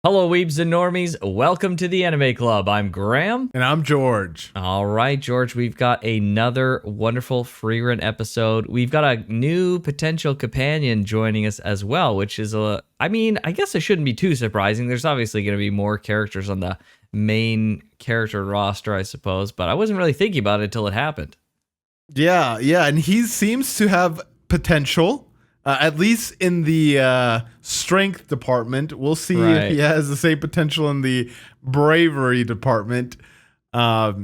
Hello, Weebs and Normies. Welcome to the Anime Club. I'm Graham. And I'm George. All right, George, we've got another wonderful Frieren episode. We've got a new potential companion joining us as well, which is I guess it shouldn't be too surprising. There's obviously going to be more characters on the main character roster, I suppose, but I wasn't really thinking about it until it happened. Yeah, and he seems to have potential. At least in the strength department. We'll see if he has the same potential in the bravery department. But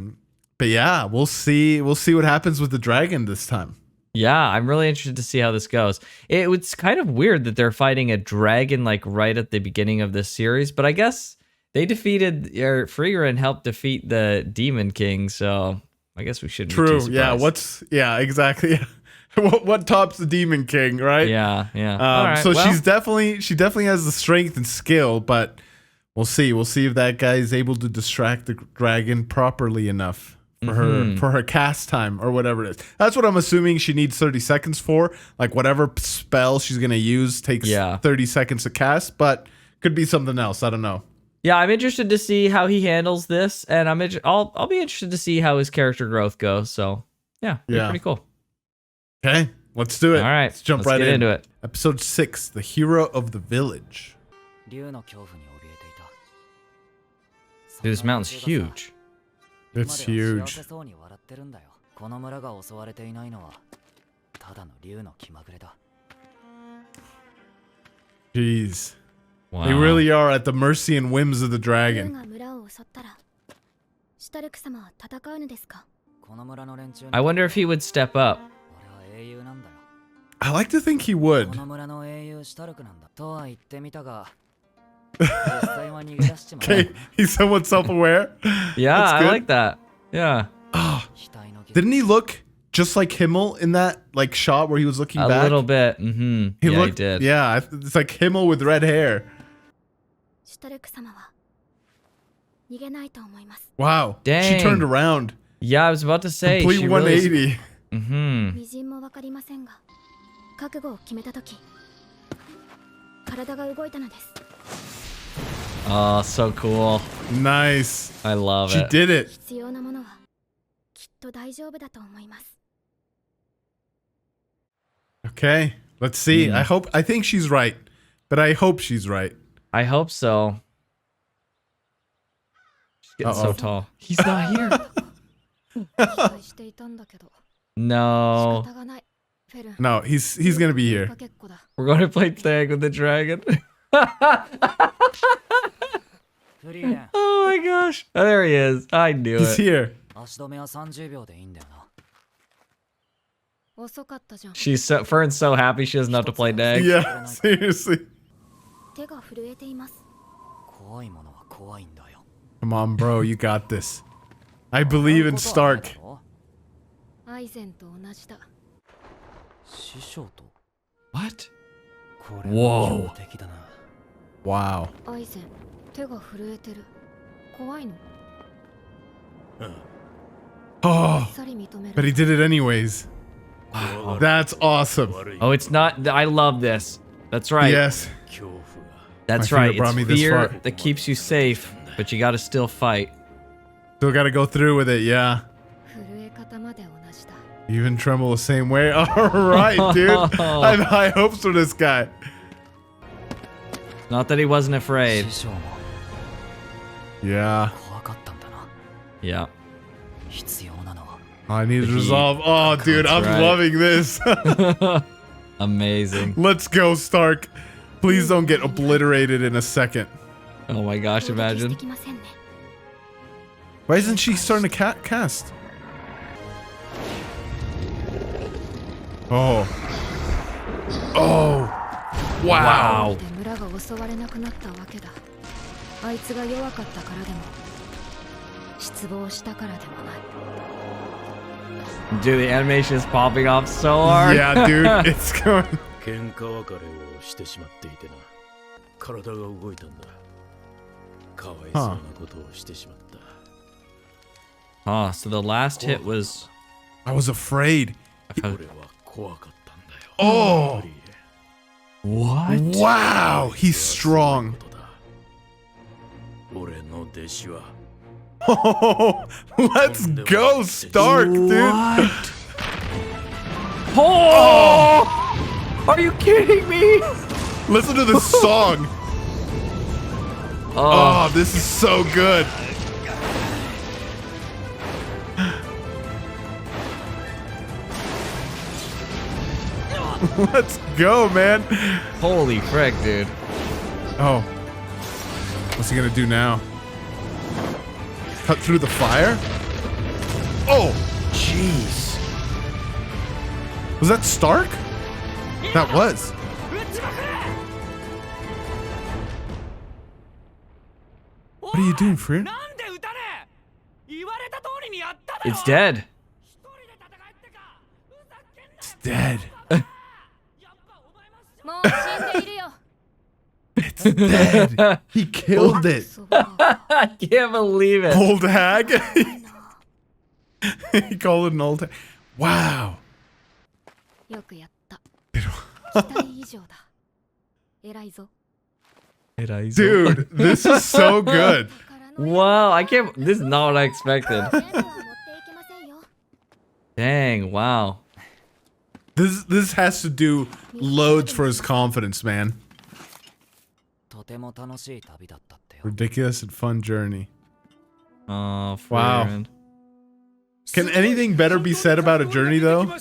yeah, we'll see. We'll see what happens with the dragon this time. Yeah, I'm really interested to see how this goes. It's kind of weird that they're fighting a dragon like right at the beginning of this series, but I guess they defeated Frieren helped defeat the Demon King, so I guess we shouldn't be too surprised. Yeah, exactly. What tops the Demon King, right? Yeah. She definitely has the strength and skill, but we'll see. We'll see if that guy is able to distract the dragon properly enough for her cast time or whatever it is. That's what I'm assuming she needs 30 seconds for. Like whatever spell she's gonna use takes 30 seconds to cast, but could be something else. I don't know. Yeah, I'm interested to see how he handles this, and I'll be interested to see how his character growth goes. So yeah, pretty cool. Okay, let's do it. All right, let's jump right into it. Episode 6, The Hero of the Village. Dude, this mountain's huge. It's huge. Jeez. Wow. They really are at the mercy and whims of the dragon. I wonder if he would step up. I like to think he would. Okay, he's somewhat self-aware. Yeah, I like that. Yeah. Oh, didn't he look just like Himmel in that shot where he was looking back? A little bit. Mm-hmm. He did. Yeah, it's like Himmel with red hair. Wow. Dang. She turned around. Yeah, I was about to say. Complete she 180. Oh, so cool. Nice. I love it. She did it. Okay, let's see. I think she's right, but I hope she's right. I hope so. She's getting so tall. He's not here. No. No, he's gonna be here. We're going to play tag with the dragon. Oh my gosh. Oh, there he is. I knew He's here. Fern's so happy she doesn't have to play tag. Yeah, seriously. Come on, bro, you got this. I believe in Stark. What? Whoa. Wow. Oh, but he did it anyways. Wow. That's awesome. Oh, it's not. I love this. That's right. Yes. That's right. It's fear that keeps you safe, but you gotta still fight. Still gotta go through with it, yeah. You even tremble the same way? Alright, dude. I have high hopes for this guy. Not that he wasn't afraid. Yeah. Yeah. I need to resolve. Oh, dude, I'm loving this. Amazing. Let's go, Stark. Please don't get obliterated in a second. Oh my gosh, imagine. Why isn't she starting to cast? Oh. Oh. Wow. Dude, the animation is popping off so hard. Yeah, dude, it's going. Huh, so the last hit was... I was afraid. Oh! What? Wow, he's strong. Oh, let's go, Stark, dude. What? Oh! Are you kidding me? Listen to this song. Oh, this is so good. Let's go, man. Holy frick, dude. Oh. What's he gonna do now? Cut through the fire? Oh, jeez. Was that Stark? That was. What are you doing, Frieren? It's dead. It's dead. It's dead. He killed it. I can't believe it. Old hag. He called it an old hag. Wow. Dude, this is so good. Wow, I can't. This is not what I expected. Dang, wow. This has to do loads for his confidence, man. Ridiculous and fun journey. Oh, Wow. Frieren. Can anything better be said about a journey, though?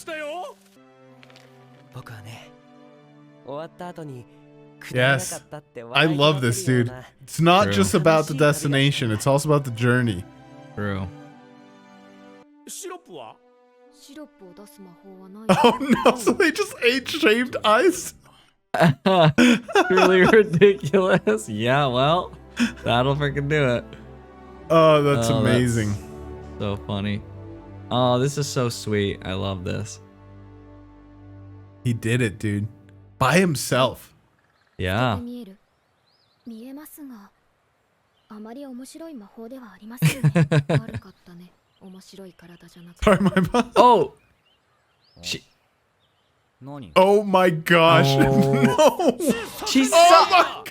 Yes. I love this, dude. It's not True. just about the destination, it's also about the journey. True. Oh no, so they just ate shaved ice? Really ridiculous. Yeah, well, that'll freaking do it. Oh, that's Oh, amazing. So funny. Oh, this is so sweet. I love this. He did it, dude. By himself. Yeah. Sorry, my mom. Oh! Oh my gosh. Oh. No. She's Oh my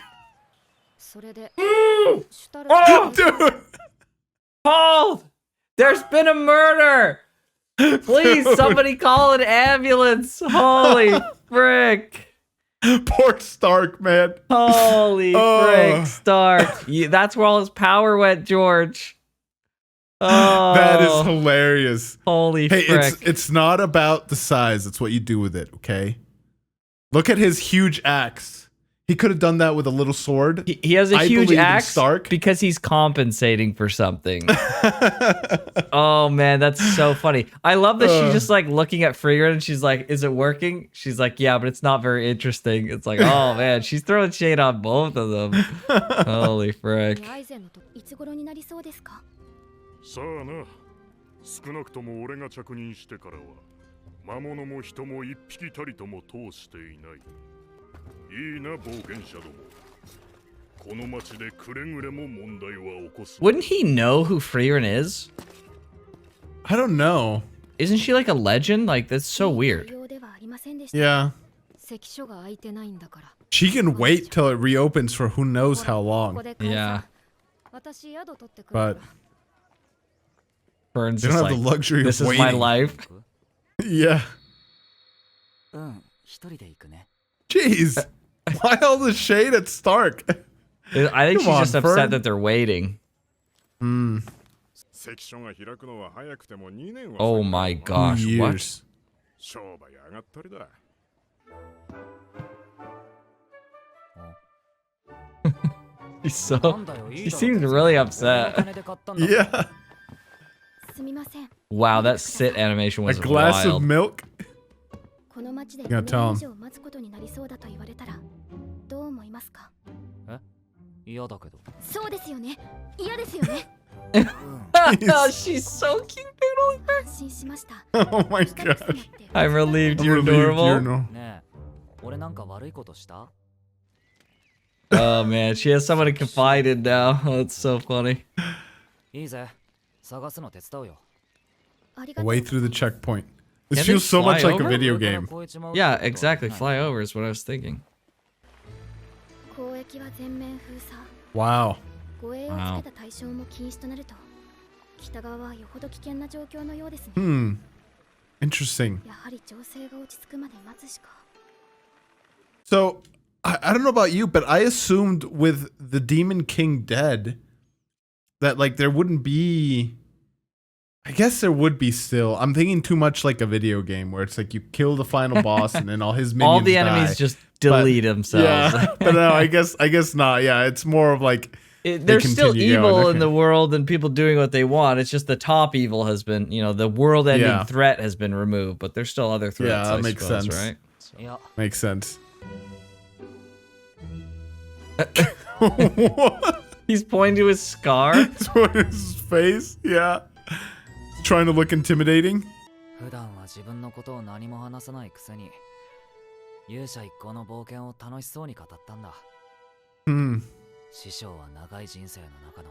Oh, dude. Hold! There's been a murder! Please, somebody call an ambulance! Holy frick! Poor Stark, man. Holy frick, Stark. That's where all his power went, George. Oh, That is hilarious. holy Hey, frick. it's not about the size. It's what you do with it, okay? Look at his huge axe. He could have done that with a little sword. He has a I huge believe in axe Stark. because he's compensating for something. Oh man, that's so funny. I love that she's just like looking at Frieren and she's like, "Is it working?" She's like, "Yeah, but it's not very interesting." It's like, oh man, she's throwing shade on both of them. Holy frick. さあな、少なくとも俺が着任してからは魔物も人も一匹たりとも通していない。いいな冒険者ども。この町でくれぐれも問題は起こす。 Wouldn't he know who Frieren is? I don't know. Isn't she like a legend? Like, that's so weird. Yeah. She can wait till it reopens for who knows how long. Yeah. But Fern's they don't just have like, the luxury this of is waiting. my life. Yeah. Jeez. Why all the shade at Stark? I think Come she's on, just upset Fern. that they're waiting. Oh my gosh, what? Years. 商売上がったりだ。 He's so, he seems really upset. Yeah. Wow, that sit animation A was glass wild. of milk. Yeah, tell him. Oh, she's so cute. Oh my gosh. I'm relieved I'm you're relieved normal. you're no- Oh man, she has someone to confide in now. Oh, it's so funny. Way through the checkpoint. This Can they feels so much fly like a over? video game. Yeah, exactly. Fly over is what I was thinking. Wow. 護衛をつけた対象も禁止となると、北側はよほど危険な状況のようですね。Interesting. やはり情勢が落ち着くまで待つしか。So, I don't know about you, but I assumed with the Demon King dead that like there wouldn't be. I guess there would be still. I'm thinking too much like a video game where it's like you kill the final boss and then all his minions All the enemies die. just delete themselves. Yeah, but no, I guess not. Yeah, it's more of like there's still continue evil going. in the world and people doing what they want. It's just the top evil has been, the world-ending threat has been removed, but there's still other threats. Yeah, that I makes suppose, sense. Right? Yeah. Makes sense. He's pointing to his scar. His face, yeah. Trying to look intimidating. 普段は自分のことを何も話さないくせに、勇者一行の冒険を楽しそうに語ったんだ。師匠は長い人生の中の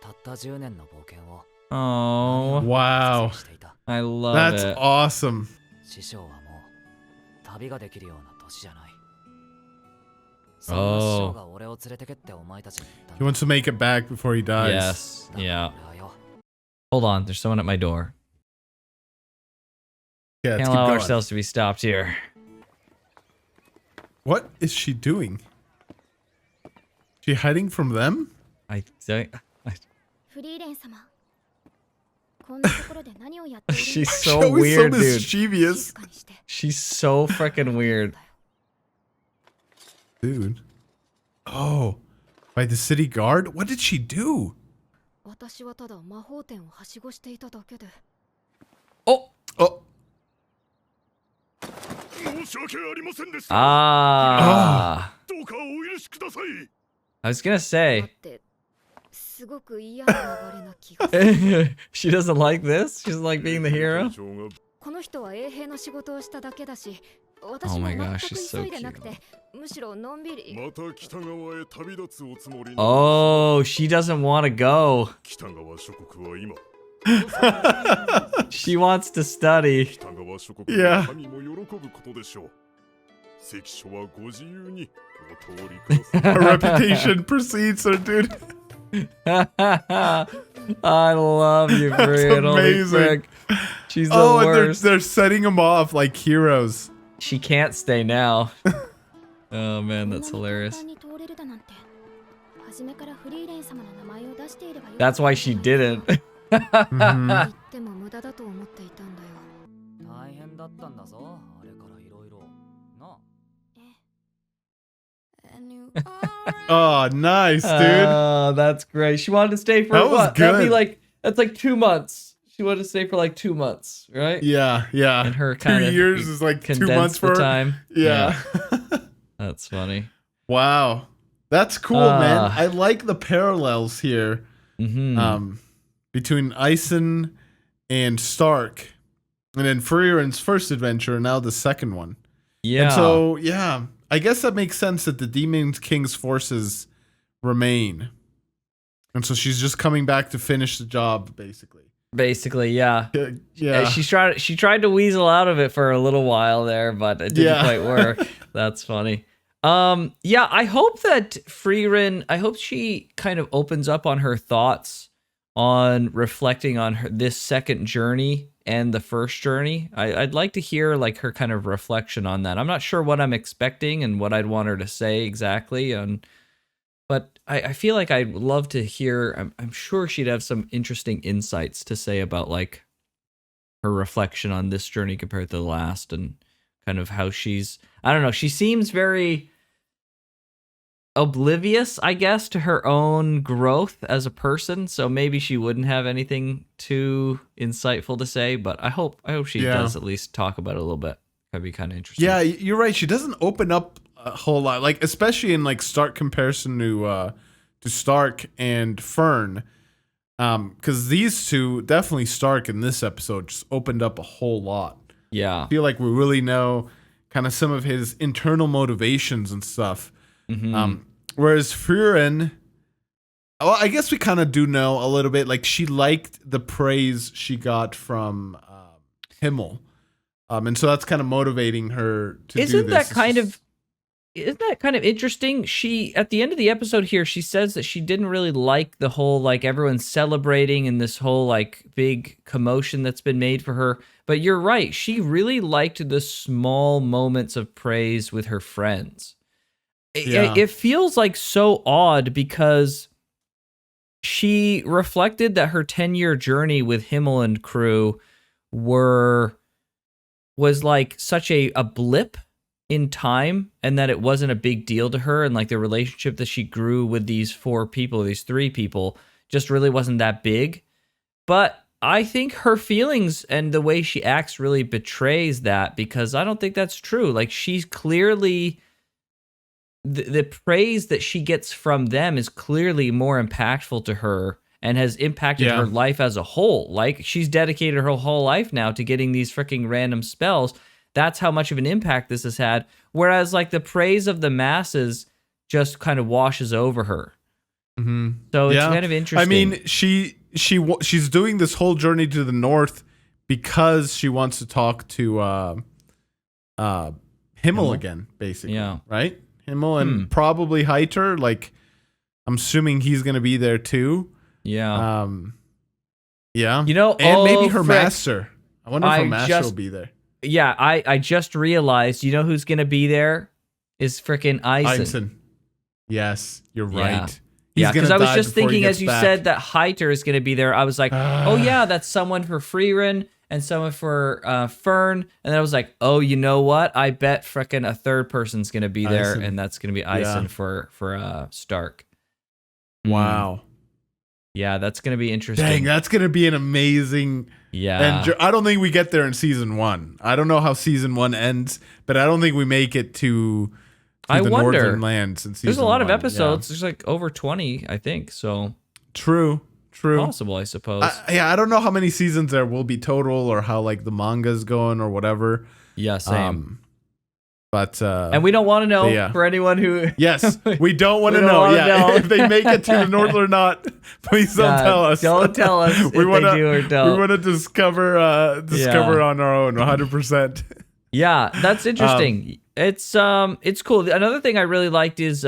たった10年の冒険を Oh, wow. していた。I love That's it. awesome. 師匠はもう旅ができるような年じゃない。 Oh. そんな師匠が俺を連れてけってお前たちに言ったん He だ。 wants to make it back before he dies. Yes. だから Yeah. 俺はよ、 Hold on. There's someone at my door. Yeah, let's Can't keep allow going. ourselves to be stopped here. What is she doing? She hiding from them? I フリーレン様、こんなところで何をやっている She's She's so always so weird, dude. 静 mischievous. かにして。 She's so freaking weird. Dude. Oh. By the city guard? What did she do? 私はただ魔法店をはしごしていただけで。 Oh. Oh. 申し訳ありませんでした。 Ah. どうかお許しください。 I was gonna だ say. ってすごく嫌な流れな気がする。 She doesn't like this? She doesn't like being the hero? この人は衛兵の仕事をしただけだし、私 Oh も my 全 gosh, く she's so 急いでなく cute. て、むしろのんびり。また北側へ旅立つおつもり。 Oh, she doesn't want to go. 北側諸国は今。 She wants to study. 北側諸国の民も喜ぶことでしょう。関所はご自由にお通りください。 Her reputation precedes her, dude. I love you, Frieren. Holy amazing. frick. She's the Oh, and worst. they're setting them off like heroes. She can't stay now. Oh man, that's こんなに hilarious. 簡単に通れるだなんて。初めからフリーレン様の名前を出していればよかった。 That's why she didn't. 言っても無駄だと思っていたんだよ。大変だったんだぞ、あれからいろいろ。なあ。 Oh, nice, dude. Oh, that's great. She wanted to stay for That was what? That'd be good. like that's like 2 months. She wanted to stay for like 2 months, right? Yeah, yeah. And her 2 kind of years is like 2 months condensed for the her. time. Yeah. That's funny. Wow. That's cool, man. I like the parallels here between Eisen and Stark. And then Frieren's first adventure and now the second one. Yeah. And so, yeah, I guess that makes sense that the Demon King's forces remain. And so she's just coming back to finish the job, basically. Basically, yeah. Yeah. She tried to weasel out of it for a little while there, but it didn't quite work. That's funny. Yeah, I hope that Frieren, I hope she kind of opens up on her thoughts on reflecting on this second journey and the first journey. I'd like to hear like her kind of reflection on that. I'm not sure what I'm expecting and what I'd want her to say exactly, but I feel like I'd love to hear. I'm sure she'd have some interesting insights to say about like her reflection on this journey compared to the last, and kind of how she's, I don't know, she seems very oblivious, I guess, to her own growth as a person. So maybe she wouldn't have anything too insightful to say, but I hope she does at least talk about it a little bit. That'd be kind of interesting. Yeah, you're right. She doesn't open up a whole lot, like especially in like stark comparison to Stark and Fern, because these two, definitely Stark in this episode, just opened up a whole lot. Yeah. I feel like we really know kind of some of his internal motivations and stuff. Whereas Frieren, well, I guess we kind of do know a little bit. Like she liked the praise she got from Himmel, and so that's kind of motivating her to do this. Isn't that kind of isn't that kind of interesting? She, at the end of the episode here, she says that she didn't really like the whole, like, everyone's celebrating and this whole, like, big commotion that's been made for her. But you're right. She really liked the small moments of praise with her friends. Yeah. It feels like so odd because she reflected that her 10-year journey with Himmel and crew was like such a blip in time, and that it wasn't a big deal to her, and like the relationship that she grew with these three people just really wasn't that big. But I think her feelings and the way she acts really betrays that, because I don't think that's true. Like, she's clearly the praise that she gets from them is clearly more impactful to her and has impacted her life as a whole. Like, she's dedicated her whole life now to getting these freaking random spells. That's how much of an impact this has had. Whereas, like, the praise of the masses just kind of washes over her. Mm-hmm. So it's kind of interesting. I mean, she's doing this whole journey to the north because she wants to talk to Himmel again, basically. Yeah. Right? Himmel and probably Heiter. Like, I'm assuming he's going to be there too. Yeah. Yeah. You know, and maybe her master. I wonder if her master just- will be there. Yeah, I just realized, you know who's going to be there? Is freaking Eisen. Yes, you're Yeah. right. Yeah, because I was just before he thinking gets as you back. said that Heiter is going to be there, I was like, oh yeah, that's someone for Frieren and someone for Fern. And then I was like, oh, you know what? I bet freaking a third person's going to be there, Eisen. and that's going to be Eisen for Stark. Wow. Yeah, that's going to be interesting. Dang, that's going to be an amazing... Yeah. And I don't think we get there in season 1. I don't know how season 1 ends, but I don't think we make it to I the wonder. northern lands in season 1. There's a lot of Yeah. episodes. There's like over 20, I think. So True. possible, I suppose. I don't know how many seasons there will be total, or how like the manga's going or whatever. Yeah, same. But and we don't want to know yeah. for anyone who. yes, we don't want We to don't know. wanna Yeah, know. if they make it to the north or not, please don't Yeah, tell us. Don't tell us if they do or don't. We want to discover on our own, 100%. Yeah, that's interesting. It's cool. Another thing I really liked is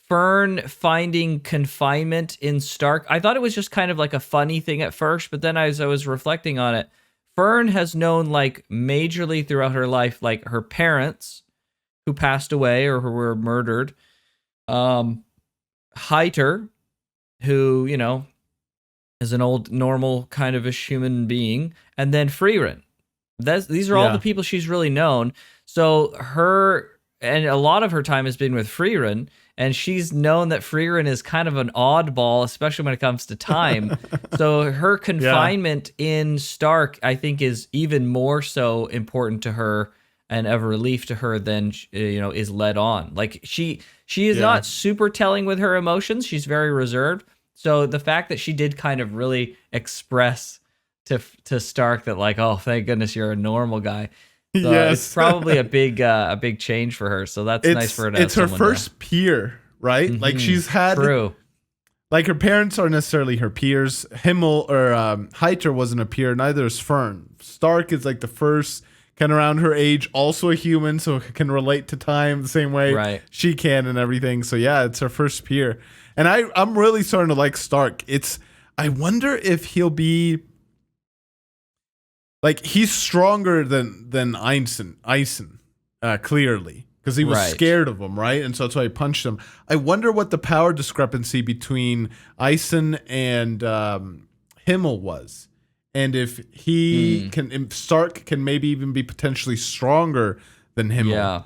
Fern finding confinement in Stark. I thought it was just kind of like a funny thing at first, but then as I was reflecting on it, Fern has known like majorly throughout her life, like her parents who passed away or who were murdered, Heiter, who, you know, is an old normal kind of a human being, and then Frieren. These are all the people she's really known. So her, and a lot of her time has been with Frieren, and she's known that Frieren is kind of an oddball, especially when it comes to time. So her confinement in Stark, I think, is even more so important to her and of a relief to her than, you know, is led on. Like, she is not super telling with her emotions. She's very reserved. So the fact that she did kind of really express to Stark that, like, oh, thank goodness you're a normal guy. So it's probably a big change for her. So that's nice for her to have. It's her first peer, right? Mm-hmm. Like, she's had... True. Like, her parents aren't necessarily her peers. Himmel or Heiter wasn't a peer. Neither is Fern. Stark is like the first, kind of around her age, also a human, so can relate to time the same way she can and everything. So yeah, it's her first peer. And I'm really starting to like Stark. I wonder if he'll be... Like, he's stronger than Eisen, clearly. Because he was scared of him, right? And so that's why he punched him. I wonder what the power discrepancy between Eisen and Himmel was. And if if Stark can maybe even be potentially stronger than Himmel. Yeah.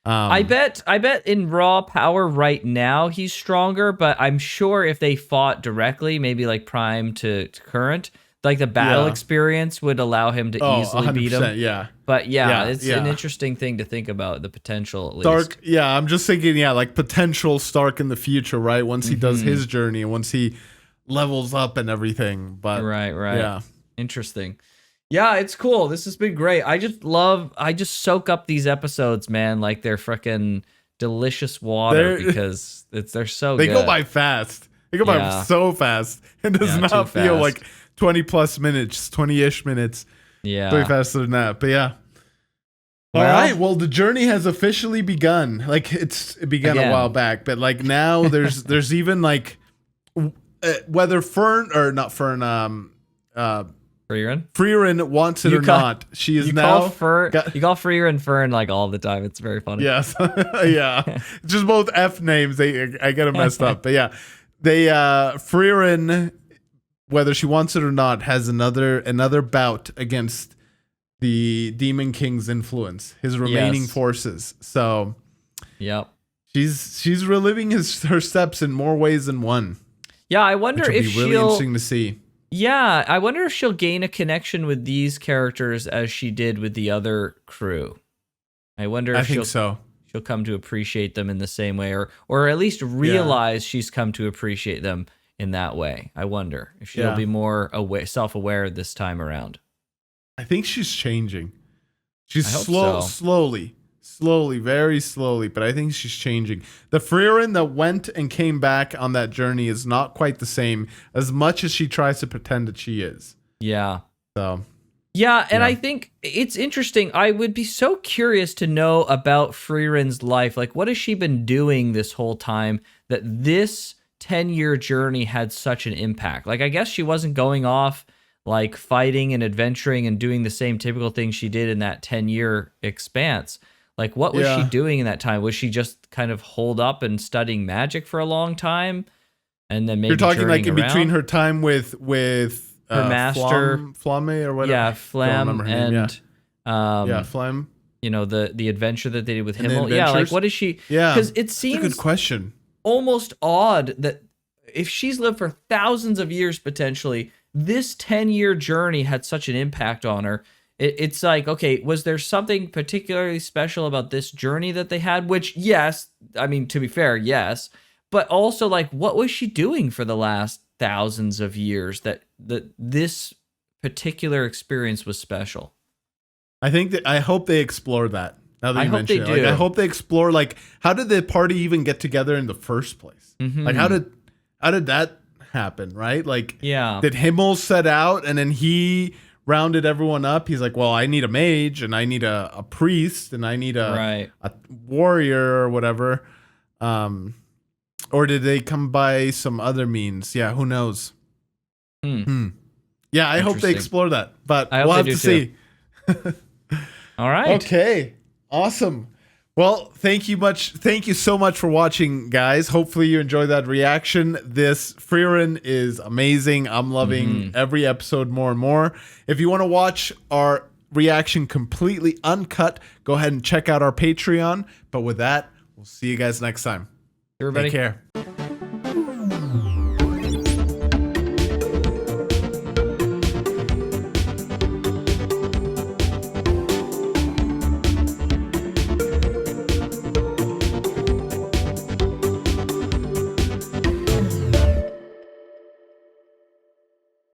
I bet in raw power right now he's stronger, but I'm sure if they fought directly, maybe like prime to current, like the battle experience would allow him to easily beat him. Yeah. But it's an interesting thing to think about, the potential at least. Stark, I'm just thinking, like potential Stark in the future, right? Once he does his journey and once he levels up and everything. But right. Yeah. Interesting. Yeah, it's cool. This has been great. I just soak up these episodes, man, like they're freaking delicious water because they're so good. They go by fast. They go by so fast. It does not feel like 20 plus minutes, 20-ish minutes. Yeah. Way faster than that. But yeah. All Well- right. Well, the journey has officially begun. Like it began Again. a while back, but like now there's even like whether Fern or not Fern, Frieren wants it or not. She is now. You call Frieren Fern like all the time. It's very funny. Yes. Yeah. Just both F names. I get it messed up. But yeah, Frieren, whether she wants it or not, has another bout against the Demon King's influence, his remaining forces. So, yep. She's reliving her steps in more ways than one. Yeah, I wonder Which will if be really she'll. interesting to see. Yeah, I wonder if she'll gain a connection with these characters as she did with the other crew. I wonder if I think so. she'll come to appreciate them in the same way, or at least realize she's come to appreciate them in that way. I wonder if she'll be more self-aware this time around. I think she's changing. She's I hope so. slowly, very slowly, but I think she's changing. The Frieren that went and came back on that journey is not quite the same as much as she tries to pretend that she is. Yeah. So. Yeah, and I think it's interesting. I would be so curious to know about Frieren's life. Like, what has she been doing this whole time that this 10-year journey had such an impact? Like, I guess she wasn't going off like fighting and adventuring and doing the same typical things she did in that 10-year expanse. Like, what was she doing in that time? Was she just kind of holed up and studying magic for a long time? And then maybe you're talking like in around? between her time with her master, Flamme or whatever. Yeah, Flam and Flam. You know, the adventure that they did with And the Himmel. Yeah, like adventures? what is she? Yeah, because it that's seems a good question. almost odd that if she's lived for thousands of years potentially, this 10-year journey had such an impact on her. It's like, okay, was there something particularly special about this journey that they had? Which, yes, I mean, to be fair, yes. But also, like, what was she doing for the last thousands of years that this particular experience was special? I hope they explore that. Now that you mention it, like, I hope they explore like how did the party even get together in the first place? Mm-hmm. Like how did that happen? Right? Like did Himmel set out and then he rounded everyone up? He's like, well, I need a mage and I need a priest and I need a warrior or whatever. Or did they come by some other means? Yeah, who knows? Yeah, I hope they explore that, but we'll have to see. All right. Okay. Awesome. Well, thank you so much for watching, guys. Hopefully you enjoyed that reaction. This Frieren is amazing. I'm loving every episode more and more. If you want to watch our reaction completely uncut, go ahead and check out our Patreon. But with that, we'll see you guys next time. Everybody. Take care.